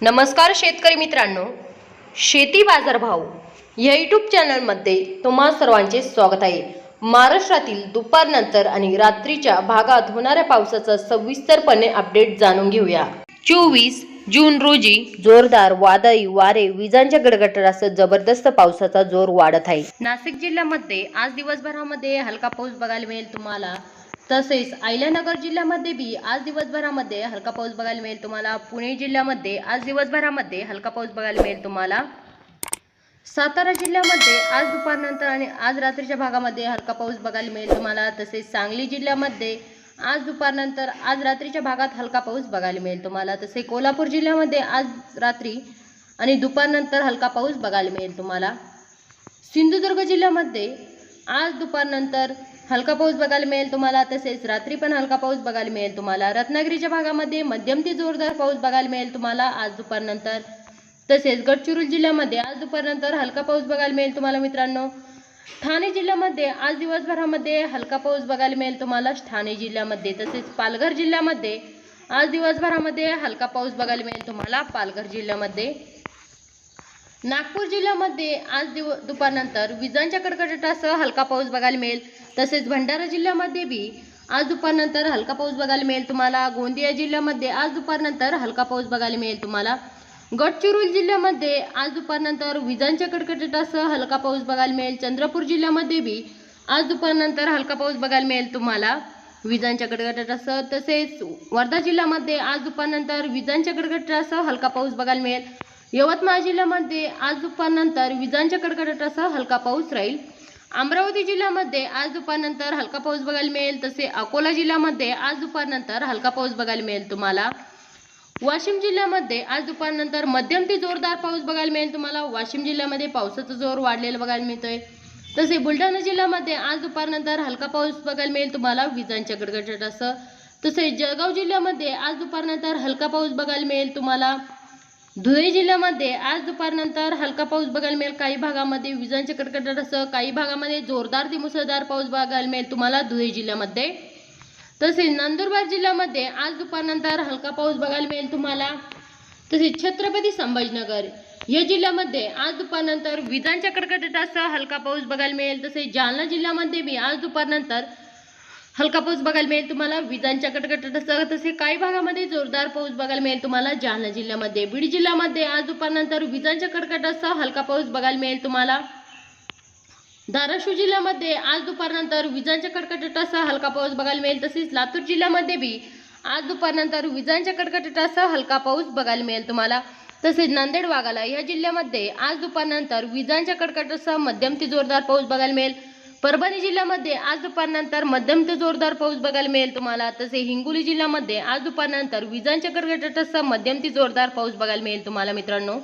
नमस्कार शेतकरी मित्रांनो, शेती बाजारभाव या यूट्यूब चॅनलमध्ये तुम्हा सर्वांचे स्वागत आहे। महाराष्ट्रातील दुपारनंतर आणि रात्रीच्या भागात होणाऱ्या पावसाचा सविस्तरपणे अपडेट जाणून घेऊया। 24 जून रोजी जोरदार वादळी वारे, विजांच्या गडगडाटासह जबरदस्त पावसाचा जोर वाढत आहे। नाशिक जिल्ह्यामध्ये आज दिवसभरामध्ये हलका पाऊस बघायला मिळेल तुम्हाला। तसेच अहिल्यानगर जिल्ह्यामध्ये बी आज दिवसभरामध्ये हलका पाऊस बघायला मिळेल तुम्हाला। पुणे जिल्ह्यामध्ये आज दिवसभरामध्ये हलका पाऊस बघायला मिळेल तुम्हाला। सातारा जिल्ह्यामध्ये आज दुपारनंतर आणि आज रात्रीच्या भागामध्ये हलका पाऊस बघायला मिळेल तुम्हाला। तसेच सांगली जिल्ह्यामध्ये आज दुपारनंतर आज रात्रीच्या भागात हलका पाऊस बघायला मिळेल तुम्हाला। तसे कोल्हापूर जिल्ह्यामध्ये आज रात्री आणि दुपारनंतर हलका पाऊस बघायला मिळेल तुम्हाला। सिंधुदुर्ग जिल्ह्यामध्ये आज दुपारनंतर हलका पाऊस बघायला मिळेल तुम्हाला। तसेच रात्री पण हलका पाऊस बघायला मिळेल तुम्हाला। रत्नागिरीच्या भागामध्ये मध्यम ते जोरदार पाऊस बघायला मिळेल तुम्हाला आज दुपारनंतर। तसेच गडचिरोली जिल्ह्यामध्ये आज दुपारनंतर हलका पाऊस बघायला मिळेल तुम्हाला मित्रांनो। ठाणे जिल्ह्यामध्ये आज दिवसभरामध्ये हलका पाऊस बघायला मिळेल तुम्हाला ठाणे जिल्ह्यामध्ये। तसेच पालघर जिल्ह्यामध्ये आज दिवसभरामध्ये हलका पाऊस बघायला मिळेल तुम्हाला पालघर जिल्ह्यामध्ये। नागपूर जिल्ह्यामध्ये आज दुपारनंतर विजांच्या कडकडाटासह हलका पाऊस बघायला मिळेल। तसेच भंडारा जिल्ह्यामध्ये बी आज दुपारनंतर हलका पाऊस बघायला मिळेल तुम्हाला। गोंदिया जिल्ह्यामध्ये आज दुपारनंतर हलका पाऊस बघायला मिळेल तुम्हाला। गडचिरोली जिल्ह्यामध्ये आज दुपारनंतर विजांच्या कडकडाटासह हलका पाऊस बघायला मिळेल। चंद्रपूर जिल्ह्यामध्ये बी आज दुपारनंतर हलका पाऊस बघायला मिळेल तुम्हाला विजांच्या कडकडाटासह। तसेच वर्धा जिल्ह्यामध्ये आज दुपारनंतर विजांच्या कडकडाटासह हलका पाऊस बघायला मिळेल। यवतमाळ जिल्ह्यामध्ये आज दुपारनंतर विजांच्या कडकडाटासह हलका पाऊस राहील। अमरावती जिल्ह्यामध्ये आज दुपारनंतर हलका पाऊस बघायला मिळेल। तसे अकोला जिल्ह्यामध्ये आज दुपारनंतर हलका पाऊस बघायला मिळेल तुम्हाला। वाशिम जिल्ह्यामध्ये आज दुपारनंतर मध्यम ते जोरदार पाऊस बघायला मिळेल तुम्हाला। वाशिम जिल्ह्यामध्ये पावसाचा जोर वाढलेला बघायला मिळतोय। तसे बुलढाणा जिल्ह्यामध्ये आज दुपारनंतर हलका पाऊस बघायला मिळेल तुम्हाला विजांच्या गडगडाटासह। तसेच जळगाव जिल्ह्यामध्ये आज दुपारनंतर हलका पाऊस बघायला मिळेल तुम्हाला। धुळे जिल्ह्यामध्ये आज दुपारनंतर हलका पाऊस बघायला मिळेल काही भागामध्ये विजांच्या कडकडाटासह। काही भागामध्ये जोरदार ते मुसळधार पाऊस बघायला मिळेल तुम्हाला धुळे जिल्ह्यामध्ये। तसेच नंदुरबार जिल्ह्यामध्ये आज दुपारनंतर हलका पाऊस बघायला मिळेल तुम्हाला। तसेच छत्रपती संभाजीनगर या जिल्ह्यामध्ये आज दुपारनंतर विजांच्या कडकडाटासह हलका पाऊस बघायला मिळेल। तसेच जालना जिल्ह्यामध्ये बी आज दुपारनंतर हलका पाऊस बघायला मिळेल तुम्हाला विजांच्या कडकडाटासह। तसे काही भागामध्ये जोरदार पाऊस बघायला मिळेल तुम्हाला जालना जिल्ह्यामध्ये। बीड जिल्ह्यामध्ये आज दुपारनंतर विजांच्या कडकडाटासह हलका पाऊस बघायला मिळेल तुम्हाला। धाराशिव जिल्ह्यामध्ये आज दुपारनंतर विजांच्या कडकडाटासह हलका पाऊस बघायला मिळेल। तसेच लातूर जिल्ह्यामध्ये बी आज दुपारनंतर विजांच्या कडकडाटासह हलका पाऊस बघायला मिळेल तुम्हाला। तसेच नांदेड वाघाला या जिल्ह्यामध्ये आज दुपारनंतर विजांच्या कडकडाटासह मध्यम ते जोरदार पाऊस बघायला मिळेल। परभणी जिल्ह्यामध्ये आज दुपारनंतर मध्यम ते जोरदार पाऊस बघायला मिळेल तुम्हाला। तसे हिंगोली जिल्ह्यामध्ये आज दुपारनंतर विजांच्या कडकडाटासह मध्यम ते जोरदार पाऊस बघायला मिळेल तुम्हाला मित्रांनो।